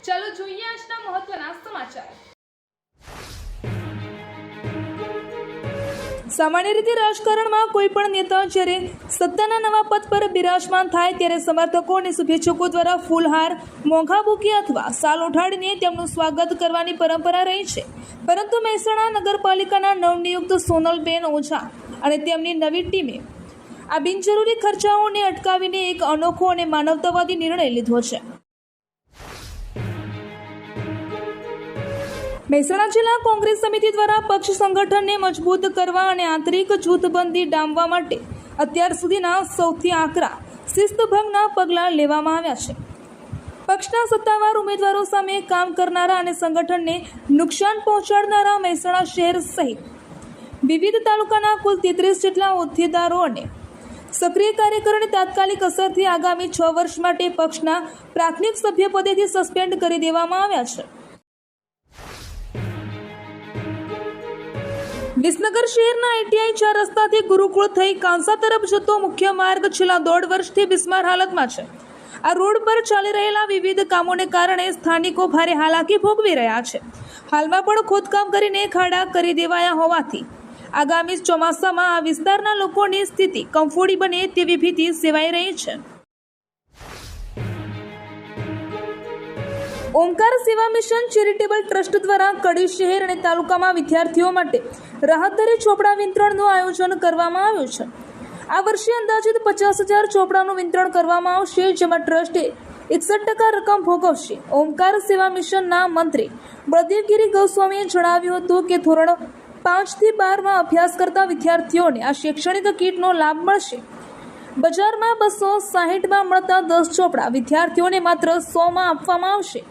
ચાલો જોઈએ આજના મહત્વના સમાચાર। સામાન્ય રીતે રાજકારણમાં કોઈ પણ નેતા જ્યારે સત્તાના નવા પદ પર બિરાજમાન થાય ત્યારે સમર્થકો અને શુભેચ્છકો દ્વારા ફૂલહાર, મોંઘા બુકે અથવા શાલ ઓઢાડીને તેમનું સ્વાગત કરવાની પરંપરા રહી છે। પરંતુ મહેસાણા નગરપાલિકાના નવનિયુક્ત સોનલબેન ઓઝા અને તેમની નવી ટીમે આ બિનજરૂરી ખર્ચાઓને અટકાવીને એક અનોખો અને માનવતાવાદી નિર્ણય લીધો છે। મહેસાણા જિલ્લા કોંગ્રેસ સમિતિ દ્વારા પક્ષ સંગઠનને મજબૂત કરવા અને આંતરિક જૂથબંધી ડામવા માટે અત્યાર સુધીના સૌથી આકરા શિસ્તભંગના પગલાં લેવામાં આવ્યા છે। પક્ષના સત્તાવાર ઉમેદવારો સામે કામ કરનારા અને સંગઠનને નુકસાન પહોંચાડનારા મહેસાણા શહેર સહિત વિવિધ તાલુકાના કુલ 33 જેટલા હોદ્દેદારો અને સક્રિય કાર્યકરોને તાત્કાલિક અસરથી આગામી 6 વર્ષ માટે પક્ષના પ્રાથમિક સભ્યપદેથી સસ્પેન્ડ કરી દેવામાં આવ્યા છે। વિસનગર શહેરના ITI 4 રસ્તાથી ગુરુકુળ થઈ કાંસા તરફ જતો મુખ્ય માર્ગ છેલ્લા 1.5 વર્ષથી બિસ્માર હાલતમાં છે। આ રોડ પર ચાલી રહેલા વિવિધ કામોને કારણે સ્થાનિકો ભારે હાલાકી ભોગવી રહ્યા છે। હાલમાં પણ ખોદકામ કરીને ખાડા કરી દેવાયા હોવાથી આગામી ચોમાસામાં આ વિસ્તારના લોકોની સ્થિતિ કમફોડી બને તેવી ભીતિ સેવાઈ રહી છે। ઓમકાર સેવા મિશન ચેરિટેબલ ટ્રસ્ટ દ્વારા કડી શહેર અને તાલુકામાં વિદ્યાર્થીઓ માટે રાહત દરે ચોપડા વિતરણનું આયોજન કરવામાં આવ્યું છે। આ વર્ષે અંદાજિત 50,000 ચોપડાનું વિતરણ કરવામાં આવશે, જેમાં ટ્રસ્ટે 61% રકમ ભોગવશે। ઓમકાર સેવા મિશનના મંત્રી બળદેવગીરી ગોસ્વામીએ જણાવ્યું હતું કે ધોરણ 5 થી 12માં અભ્યાસ કરતા વિદ્યાર્થીઓને આ શૈક્ષણિક કીટનો લાભ મળશે। બજારમાં 260માં મળતા 10 ચોપડા વિદ્યાર્થીઓને માત્ર 100માં આપવામાં આવશે।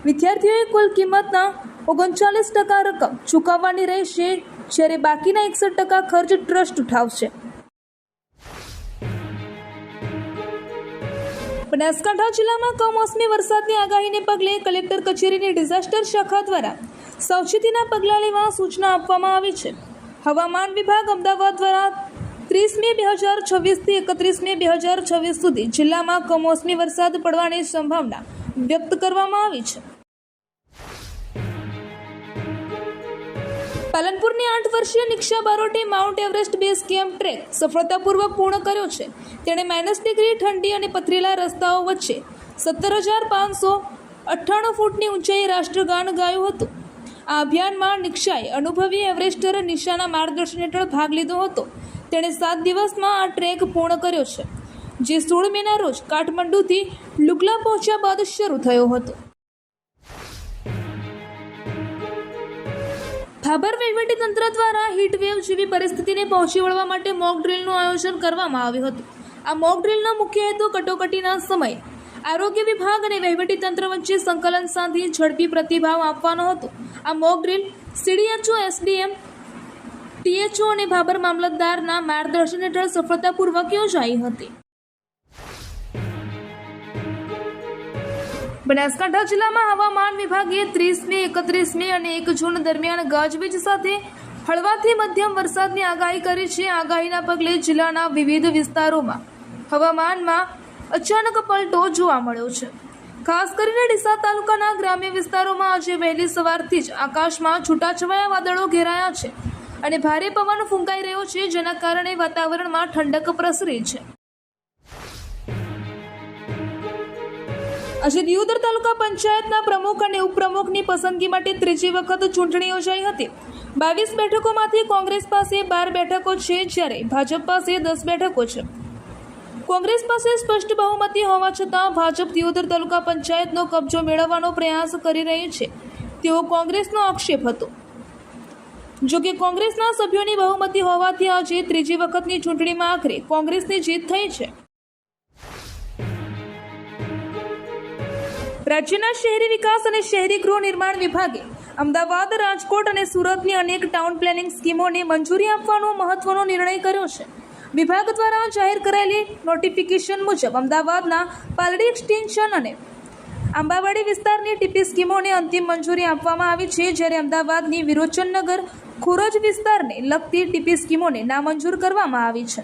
વિદ્યાર્થીઓએ કુલ કિંમતના 39% રકમ ચૂકવવાની રહેશે, જ્યારે બાકીના 61% ખર્ચ ટ્રસ્ટ ઉઠાવશે। બનાસકાંઠા જિલ્લામાં કમોસમી વરસાદની આગાહીને પગલે કલેક્ટર કચેરીની ડિઝાસ્ટર શાખા દ્વારા સાવચેતીના પગલાં લેવા સૂચના આપવામાં આવી છે। હવામાન વિભાગ અમદાવાદ દ્વારા 30 મે 2026 થી 31 મે 2026 સુધી જિલ્લામાં કમોસમી વરસાદ પડવાની સંભાવના વ્યક્ત કરવામાં આવી છે। પાલનપુરની 8 વર્ષીય નિક્ષા બારોટે mount Everest base camp trek સફળતાપૂર્વક પૂર્ણ કર્યો છે। તેણે -ડિગ્રી ઠંડી અને પથરીલા રસ્તાઓ વચ્ચે 17,598 ફૂટની ઊંચાઈએ રાષ્ટ્રગાન ગાયું હતું। આ અભિયાનમાં નિક્ષાએ અનુભવી એવરેસ્ટર નિશાના માર્ગદર્શન હેઠળ ભાગ લીધો હતો। તેણે 7 દિવસમાં આ ટ્રેક પૂર્ણ કર્યો છે, જે 16 મેના રોજ કાઠમંડુથી લુકલા પહોંચ્યા બાદ શરૂ થયો હતો। ભાભર વહીવટીતંત્ર દ્વારા હીટવેવ જેવી પરિસ્થિતિને પહોંચી વળવા માટે મોક ડ્રીલનું આયોજન કરવામાં આવ્યું હતું। આ મોક ડ્રીલનો મુખ્ય હેતુ કટોકટીના સમયે આરોગ્ય વિભાગ અને વહીવટીતંત્ર વચ્ચે સંકલન સાધી ઝડપી પ્રતિભાવ આપવાનો હતો। આ mock drill CDHO, SDM, THO અને ભાભર મામલતદારના માર્ગદર્શન હેઠળ સફળતાપૂર્વક યોજાઈ હતી। બનાસકાંઠા જિલ્લામાં હવામાન વિભાગે 30 મે, 31 મે અને 1 જૂન દરમિયાન ગાજવીજ સાથે હળવાથી મધ્યમ વરસાદની આગાહી કરી છે। આગાહીના પગલે જિલ્લાના વિવિધ વિસ્તારોમાં હવામાનમાં અચાનક પલટો જોવા મળ્યો છે। ખાસ કરીને ડીસા તાલુકાના ગ્રામ્ય વિસ્તારોમાં આજે વહેલી સવારથી જ આકાશમાં છૂટાછવાયા વાદળો ઘેરાયા છે અને ભારે પવન ફૂંકાઈ રહ્યો છે, જેના કારણે વાતાવરણમાં ઠંડક પ્રસરી છે। આજે દિયોદર તાલુકા પંચાયતના પ્રમુખ અને ઉપપ્રમુખની પસંદગી માટે ત્રીજી વખત ચૂંટણી યોજાઈ હતી। 22 બેઠકોમાંથી કોંગ્રેસ પાસે 12 બેઠકો છે, જ્યારે ભાજપ પાસે 10 બેઠકો છે। કોંગ્રેસ પાસે સ્પષ્ટ બહુમતી હોવા છતાં ભાજપ દિયોદર તાલુકા પંચાયતનો કબજો મેળવવાનો પ્રયાસ કરી રહી છે, તેવો કોંગ્રેસનો આક્ષેપ હતો। જોકે કોંગ્રેસના સભ્યોની બહુમતી હોવાથી આજે ત્રીજી વખતની ચૂંટણીમાં આખરે કોંગ્રેસની જીત થઈ છે। રાજ્યના શહેરી વિકાસ અને શહેરી ગૃહ નિર્માણ વિભાગે અમદાવાદ, રાજકોટ અને સુરતની અનેક ટાઉન પ્લાનિંગ સ્કીમોને મંજૂરી આપવાનો મહત્વનો નિર્ણય કર્યો છે। વિભાગ દ્વારા જાહેર કરાયેલી નોટિફિકેશન મુજબ અમદાવાદના પાલડી એક્સટેન્શન અને આંબાવાડી વિસ્તારની ટીપી સ્કીમોને અંતિમ મંજૂરી આપવામાં આવી છે, જ્યારે અમદાવાદની વિરોચનનગર, ખોરજ વિસ્તારને લગતી ટીપી સ્કીમોને નામંજૂર કરવામાં આવી છે।